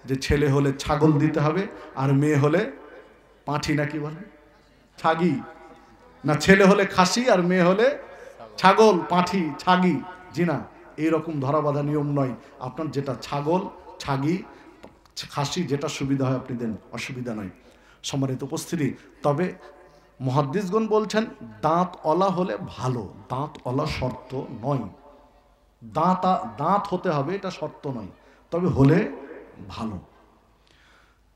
যে ছেলে হলে ছাগল দিতে হবে আর মেয়ে হলে পাঁঠি, নাকি বলে ছাগি না, ছেলে হলে খাসি আর মেয়ে হলে ছাগল, পাঁঠি, ছাগি। জি না, এইরকম ধরাবাঁধা নিয়ম নয়। আপনার যেটা ছাগল, ছাগি, খাসি যেটা সুবিধা হয় আপনি দেন, অসুবিধা নয়। সম্মানিত উপস্থিতি, তবে মুহাদ্দিসগণ বলছেন দাঁত অলা হলে ভালো, দাঁত অলা শর্ত নয়। দাঁত হতে হবে এটা শর্ত নয়, তবে হলে ভালো।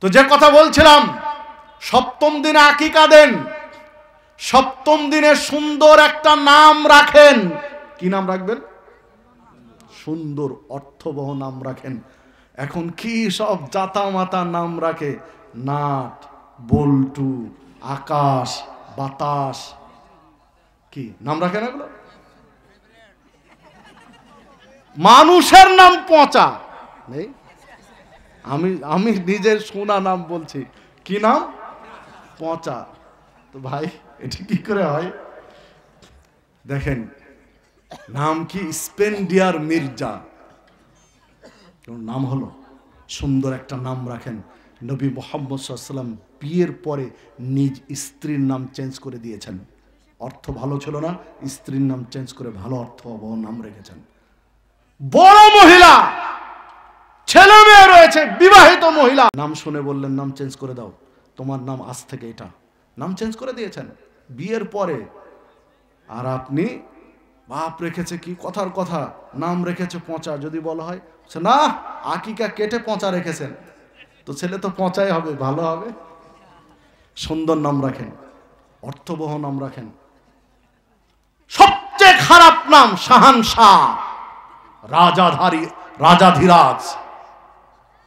তো যে কথা বলছিলাম, সপ্তম দিনে আকিকা দেন, সপ্তম দিনে সুন্দর একটা নাম রাখেন। কি নাম রাখবেন? সুন্দর অর্থবহ নাম রাখেন। এখন কি সব জাতা মাতা নাম রাখে, নাট, বল্টু, আকাশ, বাতাস, কি নাম রাখেন এগুলো? মানুষের নাম পচা নেই। আমি নিজের শোনা নাম বলছি, কি নাম? পচা। তো ভাই এটা কি করে হয়? দেখেন নাম কি? স্পেন্ডিয়ার মির্জা নাম হলো। সুন্দর একটা নাম রাখেন। নবী মুহাম্মদ সাল্লাল্লাহু আলাইহি ওয়াসাল্লাম বিয়ের পরে নিজ স্ত্রীর নাম চেঞ্জ করে দিয়েছেন। অর্থ ভালো ছিল না, স্ত্রীর নাম চেঞ্জ করে ভালো অর্থবহ নাম রেখেছেন। বড় মহিলা, ছেলে মেয়ে রয়েছে, বিবাহিত মহিলা, নাম শুনে বললেন নাম চেঞ্জ করে দাও, তোমার নাম আজ থেকে এটা, নাম চেঞ্জ করে দিয়েছেন বিয়ের পরে। আর আপনি বাপ রেখেছে কি কথার কথা, নাম রেখেছে পচা। যদি বলা হয় না আকিকা কেটে পচা রেখেছেন, তো ছেলে তো পচাই হবে, ভালো হবে। সুন্দর নাম রাখেন, অর্থবহ নাম রাখেন। সবচেয়ে খারাপ নাম শাহানশাহ, রাজাধারী, রাজাধিরাজ,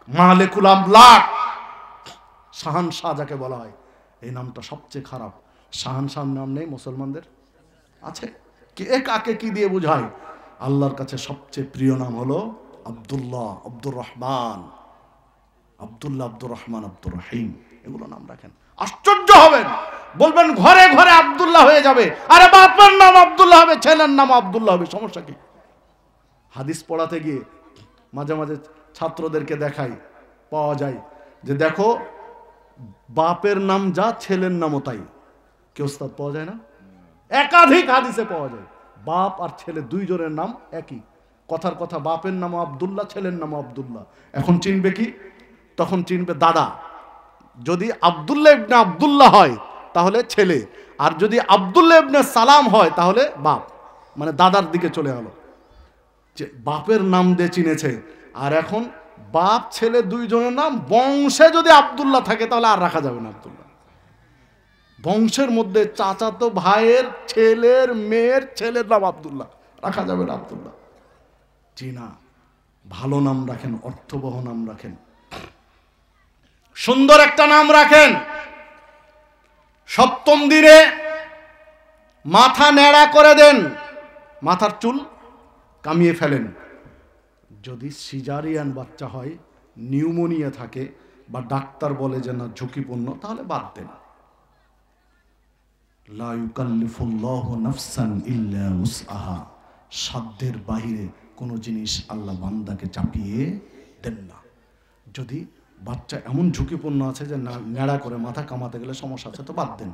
মালিকুল আমলাক, শাহানশাহ যাকে বলা হয়, এই নামটা সবচেয়ে খারাপ। শাহানশাহ নাম নেই মুসলমানদের? আছে। কে কাকে কি দিয়ে বুঝায়? আল্লাহর কাছে সবচেয়ে প্রিয় নাম হলো আব্দুল্লাহ, আব্দুর রহমান, আব্দুল্লাহ, আব্দুর রহমান, আব্দুর রহিম, এগুলো নাম রাখেন। আশ্চর্য হবেন, বলবেন ঘরে ঘরে আব্দুল্লাহ হয়ে যাবে। আরে বাপের নাম আব্দুল্লাহ হবে, ছেলের নাম আব্দুল্লাহ হবে, সমস্যা কি? হাদিস পড়াতে গিয়ে মাঝে মাঝে ছাত্রদেরকে দেখাই, পাওয়া যায় যে দেখো বাপের নাম যা, ছেলের নামও তাই। কি ওস্তাদ পাওয়া যায় না? একাধিক হাদিসে পাওয়া যায় বাপ আর ছেলে দুইজনের নাম একই। কথার কথা, বাপের নাম আব্দুল্লাহ, ছেলের নাম আব্দুল্লাহ। এখন চিনবে কি? তখন চিনবে দাদা। যদি আব্দুল্লাহ ইবনে আব্দুল্লাহ হয় তাহলে ছেলে, আর যদি আব্দুল্লাহ ইবনে সালাম হয় তাহলে বাপ, মানে দাদার দিকে চলে গেল। যে বাপের নাম দিয়ে চিনেছে। আর এখন বাপ ছেলে দুইজনের নাম, বংশে যদি আব্দুল্লাহ থাকে তাহলে আর রাখা যাবে না আব্দুল্লাহ। বংশের মধ্যে চাচাতো ভাইয়ের ছেলের মেয়ের ছেলের নাম আব্দুল্লাহ, রাখা যাবে না আব্দুল্লাহ। জি না, ভালো নাম রাখেন, অর্থবহ নাম রাখেন, সুন্দর একটা নাম রাখেন। সপ্তম দিনে মাথা ন্যাড়া করে দেন, মাথার চুল কামিয়ে ফেলেন। যদি সিজারিয়ান বাচ্চা হয়, নিউমোনিয়া থাকে, বা ডাক্তার বলে যে না ঝুঁকিপূর্ণ, তাহলে বাদ দেন। লা ইউকাল্লিফুল্লাহু নাফসান ইল্লা উসআহা, সাধ্যের বাহিরে কোনো জিনিস আল্লাহ বান্দাকে চাপিয়ে দেন না। যদি বাচ্চা এমন ঝুঁকিপূর্ণ আছে যে ন্যাড়া করে মাথা কামাতে গেলে সমস্যা আছে, তো বাদ দেন।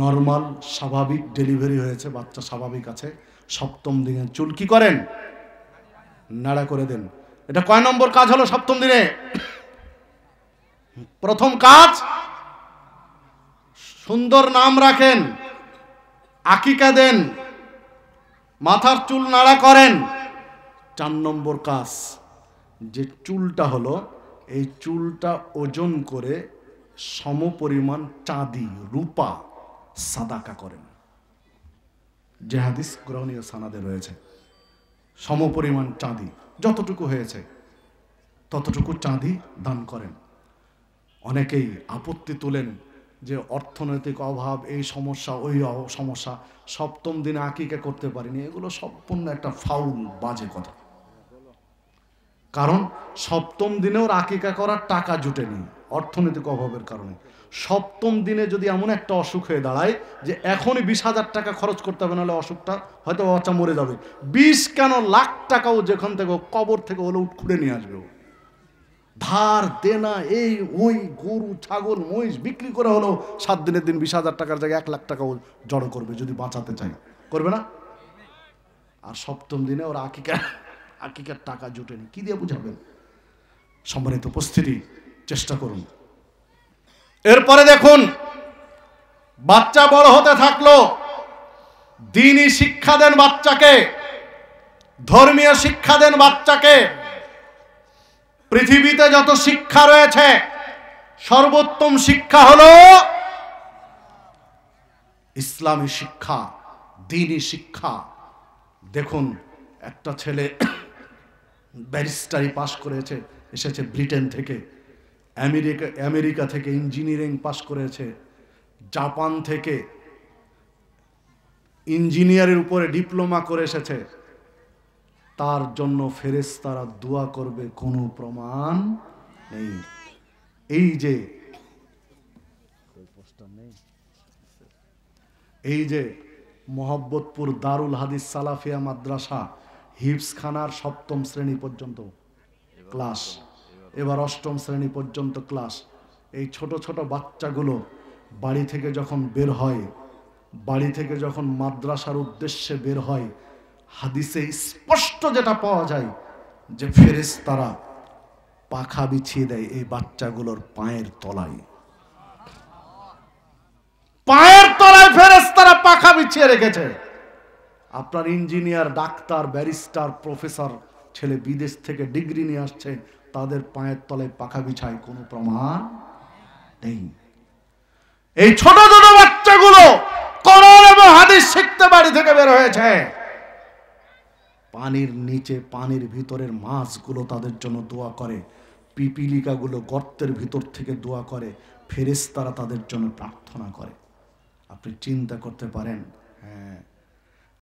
নর্মাল স্বাভাবিক ডেলিভারি হয়েছে, বাচ্চা স্বাভাবিক আছে, সপ্তম দিনে চুল কি করেন? ন্যাড়া করে দেন। এটা কয় নম্বর কাজ হলো সপ্তম দিনে? প্রথম কাজ, সুন্দর নাম রাখেন, আকিকা দেন, মাথার চুল নাড়া করেন। 4 নম্বর কাজ, যে চুলটা হলো, এই চুলটা ওজন করে সমপরিমাণ চাঁদি, রূপা সাদাকা করেন। যে হাদিস গ্রহণীয় সানাদে রয়েছে, সমপরিমাণ চাঁদি, যতটুকু হয়েছে ততটুকু চাঁদি দান করেন। অনেকেই আপত্তি তোলেন যে অর্থনৈতিক অভাব, এই সমস্যা, ওই সমস্যা, সপ্তম দিনে আকিকা করতে পারিনি। এগুলো সম্পূর্ণ একটা ফাউল, বাজে কথা। কারণ সপ্তম দিনেও আকিকা করার টাকা জুটেনি অর্থনৈতিক অভাবের কারণে। সপ্তম দিনে যদি এমন একটা অসুখ হয়ে দাঁড়ায় যে এখনই 20,000 টাকা খরচ করতে হবে, নাহলে অসুখটা হয়তো বাচ্চা মরে যাবে, 20 কেন লাখ টাকাও যেখান থেকে কবর থেকে হলেও খুঁড়ে নিয়ে আসবে। ধার দেনা এই ওই গরু ছাগল মহিষ বিক্রি করে হলো 7 দিনের দিন 20,000 টাকার জায়গায় 1 লাখ টাকাও জড়ো করবে যদি বাঁচাতে চায়, করবে না? আর সপ্তম দিনে ওরা আকিকার টাকা জুটেনি, কি দিয়ে বুঝাবেন? সম্মানিত উপস্থিতি, চেষ্টা করুন। এরপরে দেখুন, বাচ্চা বড় হতে থাকলো, দ্বীনি শিক্ষা দেন বাচ্চাকে, ধর্মীয় শিক্ষা দেন বাচ্চাকে। পৃথিবীতে যত শিক্ষা রয়েছে সর্বোত্তম শিক্ষা হলো ইসলামী শিক্ষা, দ্বীনি শিক্ষা। দেখুন, একটা ছেলে ব্যারিস্টারি পাশ করেছে, এসেছে ব্রিটেন থেকে, আমেরিকা থেকে ইঞ্জিনিয়ারিং পাশ করেছে, জাপান থেকে ইঞ্জিনিয়ারের উপরে ডিপ্লোমা করে এসেছে। তার জন্য ফেরেশতারা দোয়া করবে, কোনো প্রমাণ নেই। এই যে মোহাম্মদপুর দারুল হাদিস সালাফিয়া মাদ্রাসা হিফজখানার 7ম শ্রেণী পর্যন্ত ক্লাস, এবার 8ম শ্রেণী পর্যন্ত ক্লাস। এই ছোট ছোট বাচ্চাগুলো বাড়ি থেকে যখন বের হয়, বাড়ি থেকে যখন মাদ্রাসার উদ্দেশ্যে বের হয়, হাদিসে স্পষ্ট যেটা পাওয়া যায় যে ফেরেশতারা পাখা বিছিয়ে দেয় এই বাচ্চাগুলোর পায়ের তলায়। পায়ের তলায় ফেরেশতারা পাখা বিছিয়ে রেখেছে। আপনার ইঞ্জিনিয়ার, ডাক্তার, ব্যারিস্টার, প্রফেসর ছেলে বিদেশ থেকে ডিগ্রি নিয়ে আসছে, তাদের পায়ের তলায় পাখা বিছায়, কোনো প্রমাণ নেই। এই ছোট ছোট বাচ্চাগুলো কোরআন এবং হাদিস শিখতে বাড়ি থেকে বের হয়েছে। পানির নিচে, পানির ভিতরের মাছগুলো তাদের জন্য দোয়া করে, পিপিলিকাগুলো গর্তের ভিতর থেকে দোয়া করে, ফেরেশতারা তাদের জন্য প্রার্থনা করে। আপনি চিন্তা করতে পারেন, হ্যাঁ,